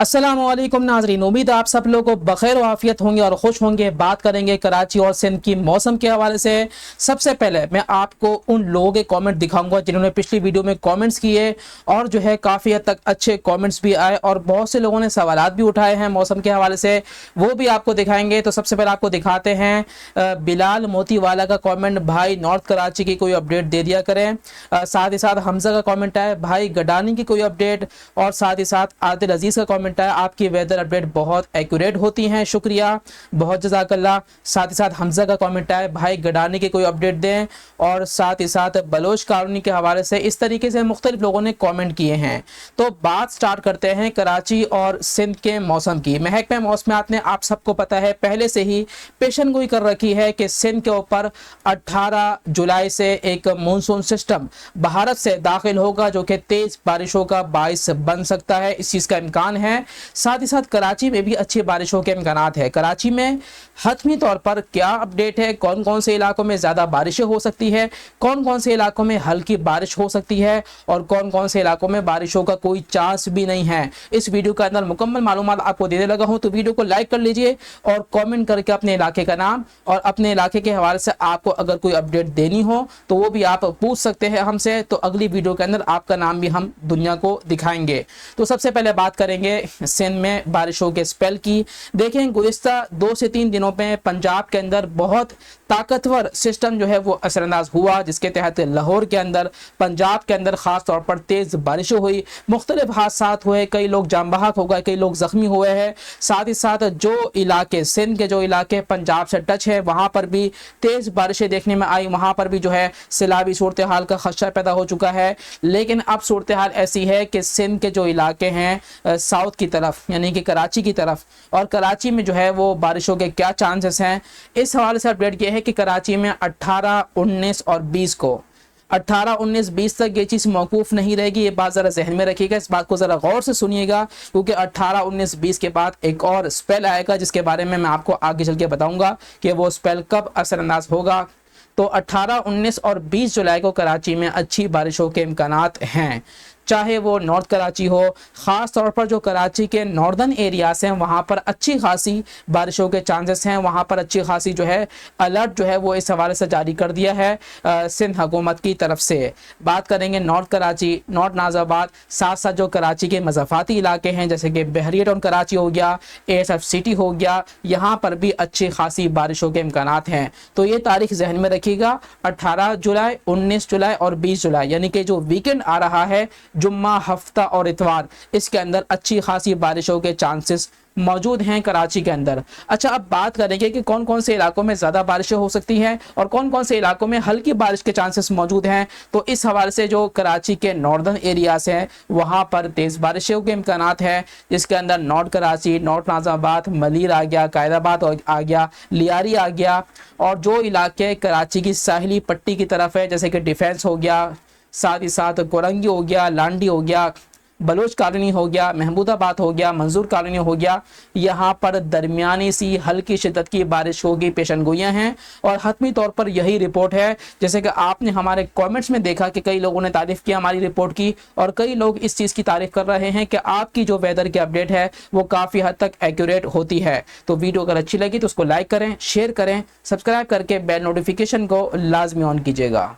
अस्सलामुअलैकुम नाज़रीन, उम्मीद है आप सब लोग को बखैर आफियत होंगे और खुश होंगे। बात करेंगे कराची और सिंध की मौसम के हवाले से। सबसे पहले मैं आपको उन लोगों के कमेंट दिखाऊंगा जिन्होंने पिछली वीडियो में कमेंट्स किए और जो है काफ़ी हद तक अच्छे कमेंट्स भी आए और बहुत से लोगों ने सवालात भी उठाए हैं मौसम के हवाले से, वो भी आपको दिखाएंगे। तो सबसे पहले आपको दिखाते हैं बिलाल मोतीवाला का कॉमेंट, भाई नॉर्थ कराची की कोई अपडेट दे दिया करें। साथ ही साथ हमजा का कॉमेंट है, भाई गडानी की कोई अपडेट। और साथ ही साथ आदिल अजीज़ का कॉमेंट है, आपकी वेदर अपडेट बहुत एक्यूरेट होती हैं, शुक्रिया, बहुत जज़ाकल्लाह। साथ ही साथ हमजा का कमेंट है, भाई गडानी की कोई अपडेट दें। और साथ ही साथ बलोच कॉलोनी के हवाले से इस तरीके से मुख्तलिफ लोगों ने कमेंट किए हैं। तो बात स्टार्ट करते हैं कराची और सिंध के मौसम की। महकमा मौसमियात ने आप सबको पता है पहले से ही पेशन गोई कर रखी है कि सिंध के ऊपर 18 जुलाई से एक मानसून सिस्टम भारत से दाखिल होगा जो कि तेज बारिशों का बाइस बन सकता है, इस चीज़ का इम्कान है। साथ ही साथ कराची में भी अच्छी बारिशों के इम्कानात है। कराची में हतमी तौर पर क्या अपडेट है, कौन कौन से इलाकों में ज़्यादा बारिशें हो सकती है, कौन कौन से इलाकों में हल्की बारिश हो सकती है और कौन कौन से इलाकों में बारिशों का कोई चांस भी नहीं है, इस वीडियो के अंदर मुकम्मल मालूमात आपको देने लगा हूं। तो वीडियो को लाइक कर लीजिए और कमेंट करके अपने इलाके का नाम और अपने इलाके के हवाले से आपको अगर कोई अपडेट देनी हो तो वो भी आप पूछ सकते हैं हमसे। तो अगली वीडियो के अंदर आपका नाम भी हम दुनिया को दिखाएंगे। तो सबसे पहले बात करेंगे सिंध में बारिशों के स्पेल की। देखें गुज़िश्ता 2 से 3 दिनों में पंजाब के अंदर बहुत ताकतवर सिस्टम जो है वो असरअंदाज हुआ, जिसके तहत लाहौर के अंदर, पंजाब के अंदर खास तौर पर तेज बारिशें हुई, मुख्तलिफ हादसात हुए, कई लोग जाम बहक हो गए, कई लोग जख्मी हुए हैं। साथ ही साथ जो इलाके सिंध के जो इलाके पंजाब से टच है वहाँ पर भी तेज बारिशें देखने में आई, वहाँ पर भी जो है सैलाबी सूरत हाल का खदशा पैदा हो चुका है। लेकिन अब सूरत हाल ऐसी है कि सिंध के जो इलाके हैं साउथ की तरफ यानी कि कराची की तरफ, और कराची में जो है वो बारिशों के क्या चांसेस हैं, इस हवाले से अपडेट किया है कि कराची में 18, 19 और 20 को 18, 19, 20 तक ये चीज़ मौकूफ नहीं रहेगी। ये बात ज़रा जहन में रखिएगा, इस बात को ज़रा गौर से सुनिएगा, क्योंकि 18, 19, 20 के बाद एक और स्पेल आएगा जिसके बारे में मैं आपको आगे चल के बताऊंगा कि वो स्पेल कब असरअंदाज होगा। तो 18, 19 और 20 जुलाई को कराची में अच्छी बारिशों के इम्कानात हैं, चाहे वो नॉर्थ कराची हो। ख़ास तौर पर जो कराची के नॉर्दर्न एरियाज़ हैं वहाँ पर अच्छी खासी बारिशों के चांसेस हैं, वहाँ पर अच्छी खासी जो है अलर्ट जो है वो इस हवाले से जारी कर दिया है सिंध हुकूमत की तरफ से। बात करेंगे नॉर्थ कराची, नॉर्थ नाज़ाबाद, साथ साथ जो कराची के मज़ाफ़ाती इलाके हैं जैसे कि बहरिया टाउन कराची हो गया, ASF सिटी हो गया, यहाँ पर भी अच्छी खासी बारिशों के इम्कानात हैं। तो ये तारीख जहन में रखिएगा, 18 जुलाई, 19 जुलाई और 20 जुलाई, यानी कि जो वीकेंड आ रहा है, जुम्मा, हफ्ता और इतवार, इसके अंदर अच्छी खासी बारिशों के चांसेस मौजूद हैं कराची के अंदर। अच्छा, अब बात करेंगे कि कौन कौन से इलाकों में ज़्यादा बारिशें हो सकती हैं और कौन कौन से इलाकों में हल्की बारिश के चांसेस मौजूद हैं। तो इस हवाले से जो कराची के नॉर्दर्न एरियाज़ हैं वहाँ पर तेज़ बारिशों के इम्कानात हैं, जिसके अंदर नॉर्थ कराची, नॉर्थ नाज़ाबाद, मलीर आ गया, कायदाबाद आ गया, लियारी आ गया, और जो इलाके कराची की साहिली पट्टी की तरफ है जैसे कि डिफेंस हो गया, साथ ही साथ कोरंगी हो गया, लांडी हो गया, बलोच कॉलोनी हो गया, महमूदाबाद हो गया, मंजूर कॉलोनी हो गया, यहाँ पर दरमियानी सी हल्की शिद्दत की बारिश होगी, पेशन गोइयाँ हैं। और हतमी तौर पर यही रिपोर्ट है, जैसे कि आपने हमारे कमेंट्स में देखा कि कई लोगों ने तारीफ़ किया हमारी रिपोर्ट की और कई लोग इस चीज़ की तारीफ़ कर रहे हैं कि आपकी जो वेदर की अपडेट है वो काफ़ी हद तक एक्यूरेट होती है। तो वीडियो अगर अच्छी लगी तो उसको लाइक करें, शेयर करें, सब्सक्राइब करके बेल नोटिफिकेशन को लाजमी ऑन कीजिएगा।